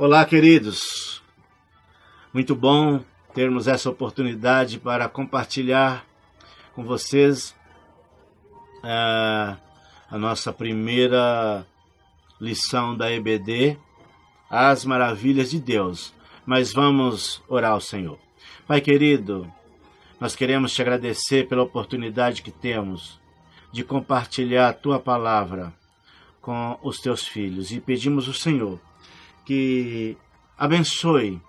Olá, queridos. Muito bom termos essa oportunidade para compartilhar com vocês a nossa primeira lição da EBD, As Maravilhas de Deus. Mas vamos orar ao Senhor. Pai querido, nós queremos te agradecer pela oportunidade que temos de compartilhar a tua palavra com os teus filhos e pedimos ao Senhor que abençoe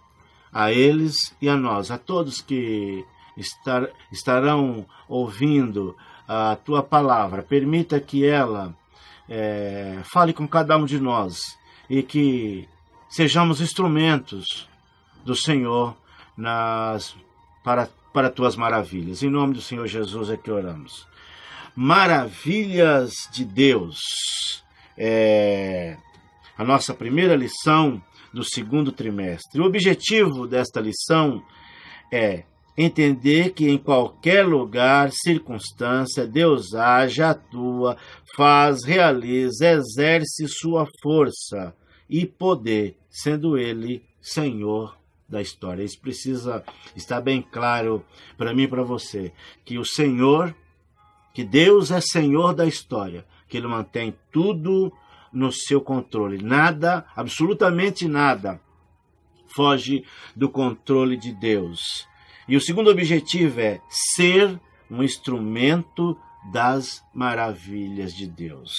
a eles e a nós, a todos que estarão ouvindo a tua palavra. Permita que ela fale com cada um de nós e que sejamos instrumentos do Senhor para tuas maravilhas. Em nome do Senhor Jesus é que oramos. Maravilhas de Deus. A nossa primeira lição do segundo trimestre. O objetivo desta lição é entender que em qualquer lugar, circunstância, Deus age, atua, faz, realiza, exerce sua força e poder, sendo Ele Senhor da história. Isso precisa estar bem claro para mim e para você, que que Deus é Senhor da história, que Ele mantém tudo no seu controle. Nada, absolutamente nada, foge do controle de Deus. E o segundo objetivo é ser um instrumento das maravilhas de Deus.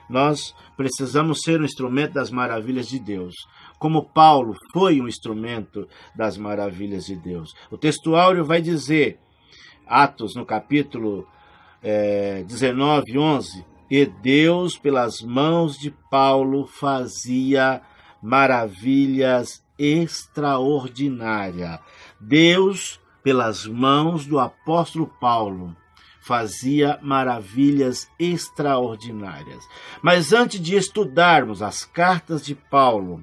Nós precisamos ser um instrumento das maravilhas de Deus, como Paulo foi um instrumento das maravilhas de Deus. O textuário vai dizer, Atos, no capítulo 19, 11, e Deus, pelas mãos de Paulo, fazia maravilhas extraordinárias. Deus, pelas mãos do apóstolo Paulo, fazia maravilhas extraordinárias. Mas antes de estudarmos as cartas de Paulo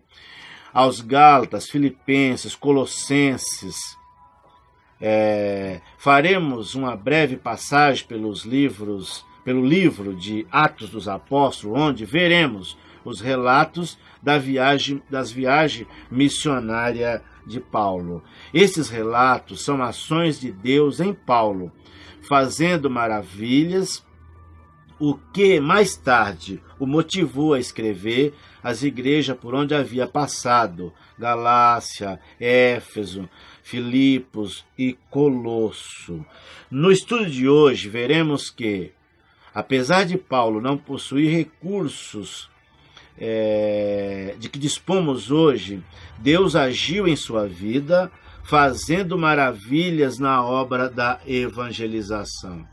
aos Gálatas, Filipenses, Colossenses, faremos uma breve passagem pelo livro de Atos dos Apóstolos, onde veremos os relatos das viagens missionárias de Paulo. Esses relatos são ações de Deus em Paulo, fazendo maravilhas, o que mais tarde o motivou a escrever as igrejas por onde havia passado, Galácia, Éfeso, Filipos e Colosso. No estudo de hoje, veremos que, apesar de Paulo não possuir recursos de que dispomos hoje, Deus agiu em sua vida, fazendo maravilhas na obra da evangelização.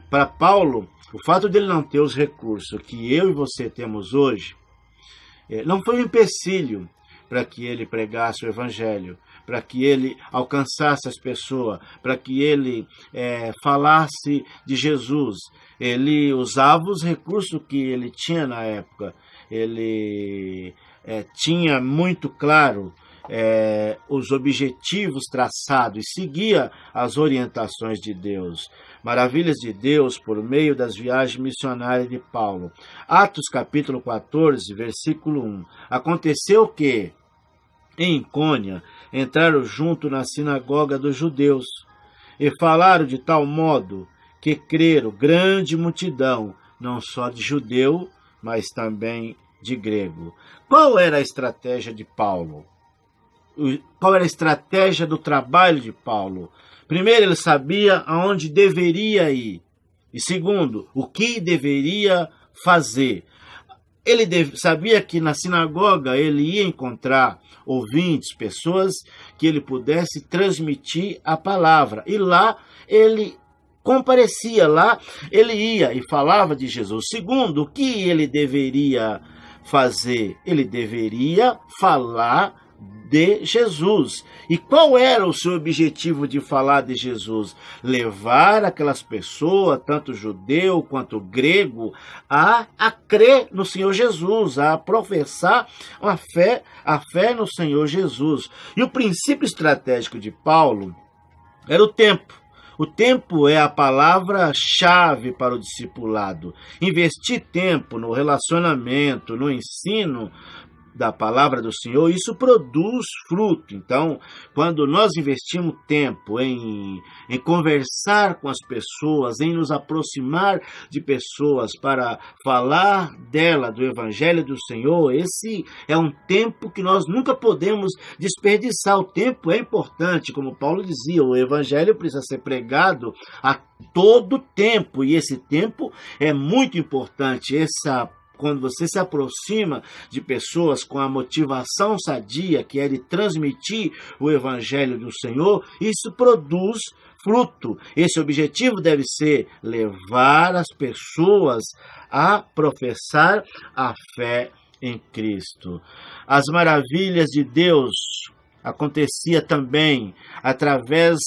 Para Paulo, o fato dele não ter os recursos que eu e você temos hoje, não foi um empecilho para que ele pregasse o evangelho, para que ele alcançasse as pessoas, para que ele falasse de Jesus. Ele usava os recursos que ele tinha na época. Ele tinha muito claro os objetivos traçados e seguia as orientações de Deus. Maravilhas de Deus por meio das viagens missionárias de Paulo. Atos capítulo 14, versículo 1. Aconteceu que, em Icônia, entraram junto na sinagoga dos judeus e falaram de tal modo que creram grande multidão, não só de judeu, mas também de grego. Qual era a estratégia de Paulo? Qual era a estratégia do trabalho de Paulo? Primeiro, ele sabia aonde deveria ir. E segundo, o que deveria fazer. Ele sabia que na sinagoga ele ia encontrar ouvintes, pessoas que ele pudesse transmitir a palavra. E lá ele comparecia, lá ele ia e falava de Jesus. Segundo, o que ele deveria fazer? Ele deveria falar de Jesus. E qual era o seu objetivo de falar de Jesus? Levar aquelas pessoas, tanto judeu quanto grego, a crer no Senhor Jesus, a professar a fé no Senhor Jesus. E o princípio estratégico de Paulo era o tempo. O tempo é a palavra-chave para o discipulado. Investir tempo no relacionamento, no ensino da palavra do Senhor, isso produz fruto. Então, quando nós investimos tempo em conversar com as pessoas, em nos aproximar de pessoas para falar dela, do Evangelho do Senhor, esse é um tempo que nós nunca podemos desperdiçar. O tempo é importante, como Paulo dizia, o Evangelho precisa ser pregado a todo tempo, e esse tempo é muito importante. Quando você se aproxima de pessoas com a motivação sadia, que é de transmitir o Evangelho do Senhor, isso produz fruto. Esse objetivo deve ser levar as pessoas a professar a fé em Cristo. As maravilhas de Deus acontecia também através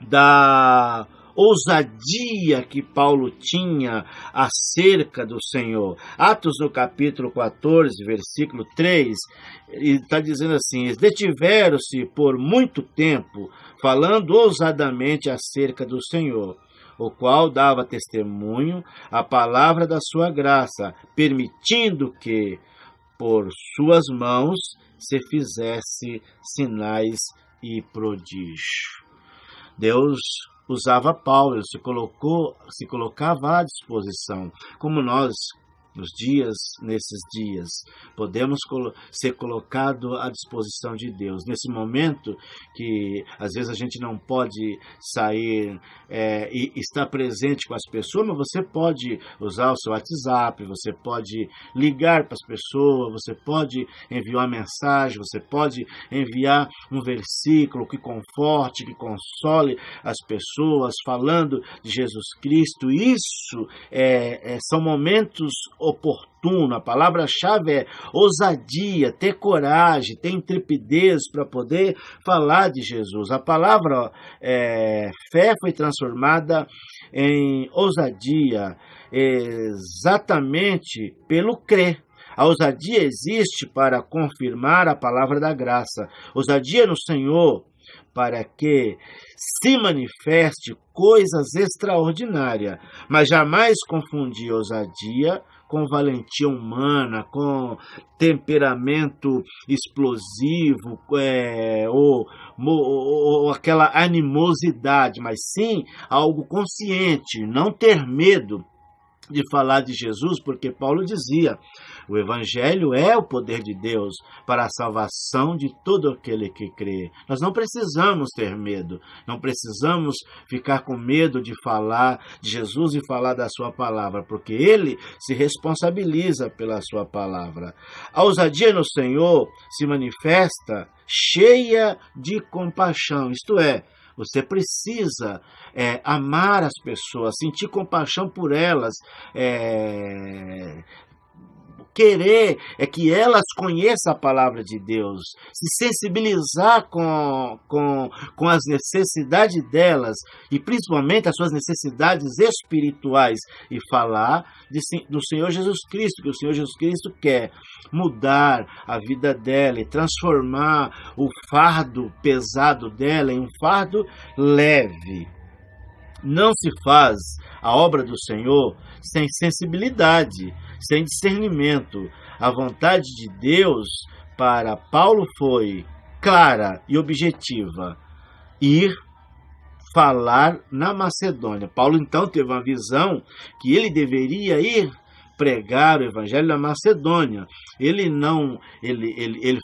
da ousadia que Paulo tinha acerca do Senhor. Atos no capítulo 14, versículo 3, está dizendo assim: eles detiveram-se por muito tempo, falando ousadamente acerca do Senhor, o qual dava testemunho à palavra da sua graça, permitindo que, por suas mãos, se fizesse sinais e prodígios. Deus usava Paulo, se colocava à disposição, como nós, nesses dias, podemos ser colocados à disposição de Deus. Nesse momento que às vezes a gente não pode sair e estar presente com as pessoas, mas você pode usar o seu WhatsApp, você pode ligar para as pessoas, você pode enviar uma mensagem, você pode enviar um versículo que conforte, que console as pessoas, falando de Jesus Cristo. Isso são momentos oportuno. A palavra-chave é ousadia, ter coragem, ter intrepidez para poder falar de Jesus. A palavra fé foi transformada em ousadia exatamente pelo crer. A ousadia existe para confirmar a palavra da graça. Ousadia no Senhor para que se manifeste coisas extraordinárias, mas jamais confundir ousadia com valentia humana, com temperamento explosivo, ou aquela animosidade, mas sim algo consciente, não ter medo de falar de Jesus, porque Paulo dizia: o Evangelho é o poder de Deus para a salvação de todo aquele que crê. Nós não precisamos ter medo, não precisamos ficar com medo de falar de Jesus e falar da sua palavra, porque Ele se responsabiliza pela sua palavra. A ousadia no Senhor se manifesta cheia de compaixão, isto é, você precisa amar as pessoas, sentir compaixão por elas, querer que elas conheçam a palavra de Deus, se sensibilizar com as necessidades delas, e principalmente as suas necessidades espirituais, e falar do Senhor Jesus Cristo, que o Senhor Jesus Cristo quer mudar a vida dela e transformar o fardo pesado dela em um fardo leve. Não se faz a obra do Senhor sem sensibilidade, sem discernimento. A vontade de Deus para Paulo foi clara e objetiva: ir falar na Macedônia. Paulo então teve uma visão que ele deveria ir pregar o Evangelho na Macedônia. Ele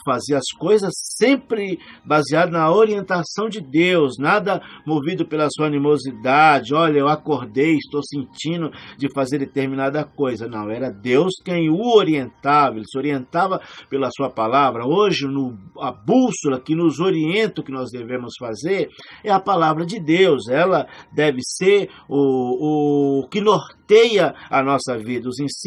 fazia as coisas sempre baseado na orientação de Deus, nada movido pela sua animosidade. Olha, eu acordei, estou sentindo de fazer determinada coisa. Não, era Deus quem o orientava, ele se orientava pela sua palavra. Hoje, a bússola que nos orienta o que nós devemos fazer é a palavra de Deus. Ela deve ser o que norteia a nossa vida, os ensinos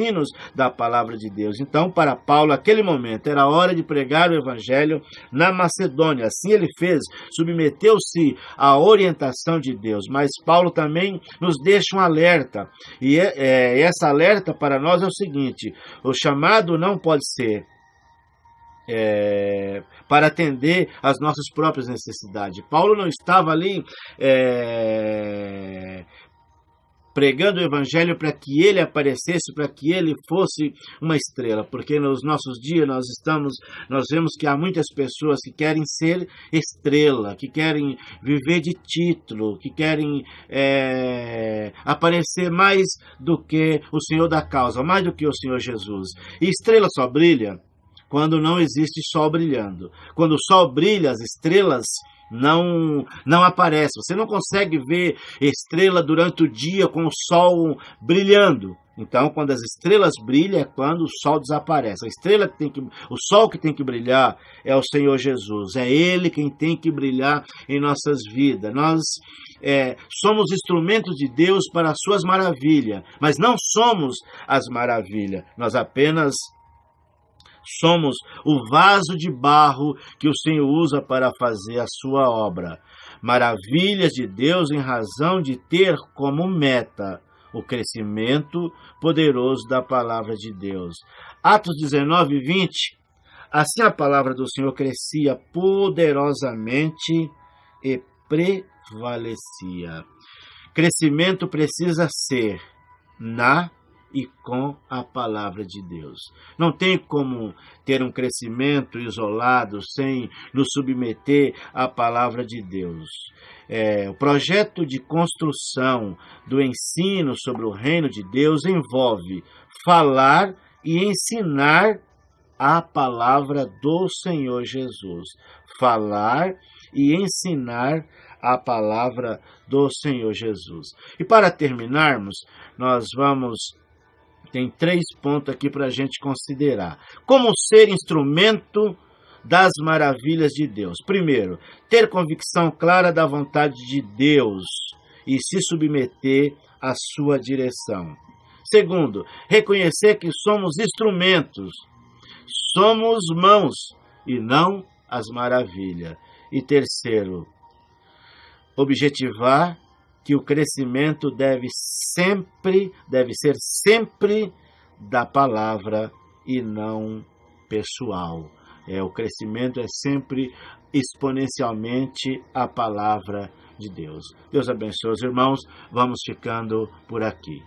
da palavra de Deus. Então, para Paulo, naquele momento, era hora de pregar o Evangelho na Macedônia. Assim ele fez, submeteu-se à orientação de Deus. Mas Paulo também nos deixa um alerta. E essa alerta para nós é o seguinte: o chamado não pode ser para atender às nossas próprias necessidades. Paulo não estava ali pregando o evangelho para que ele aparecesse, para que ele fosse uma estrela, porque nos nossos dias nós vemos que há muitas pessoas que querem ser estrela, que querem viver de título, que querem aparecer mais do que o Senhor da causa, mais do que o Senhor Jesus. E estrela só brilha quando não existe sol brilhando. Quando o sol brilha, as estrelas não aparece. Você não consegue ver estrela durante o dia com o sol brilhando. Então, quando as estrelas brilham, é quando o sol desaparece. O sol que tem que brilhar é o Senhor Jesus. É Ele quem tem que brilhar em nossas vidas. Nós somos instrumentos de Deus para as suas maravilhas, mas não somos as maravilhas. Nós apenas somos o vaso de barro que o Senhor usa para fazer a sua obra. Maravilhas de Deus em razão de ter como meta o crescimento poderoso da palavra de Deus. Atos 19, 20. Assim a palavra do Senhor crescia poderosamente e prevalecia. Crescimento precisa ser na e com a palavra de Deus. Não tem como ter um crescimento isolado sem nos submeter à palavra de Deus. O projeto de construção do ensino sobre o reino de Deus envolve falar e ensinar a palavra do Senhor Jesus. Falar e ensinar a palavra do Senhor Jesus. E para terminarmos, tem 3 pontos aqui para a gente considerar. Como ser instrumento das maravilhas de Deus. Primeiro, ter convicção clara da vontade de Deus e se submeter à sua direção. Segundo, reconhecer que somos instrumentos, somos mãos e não as maravilhas. E terceiro, objetivar que o crescimento deve ser sempre da palavra e não pessoal. O crescimento é sempre exponencialmente a palavra de Deus. Deus abençoe os irmãos. Vamos ficando por aqui.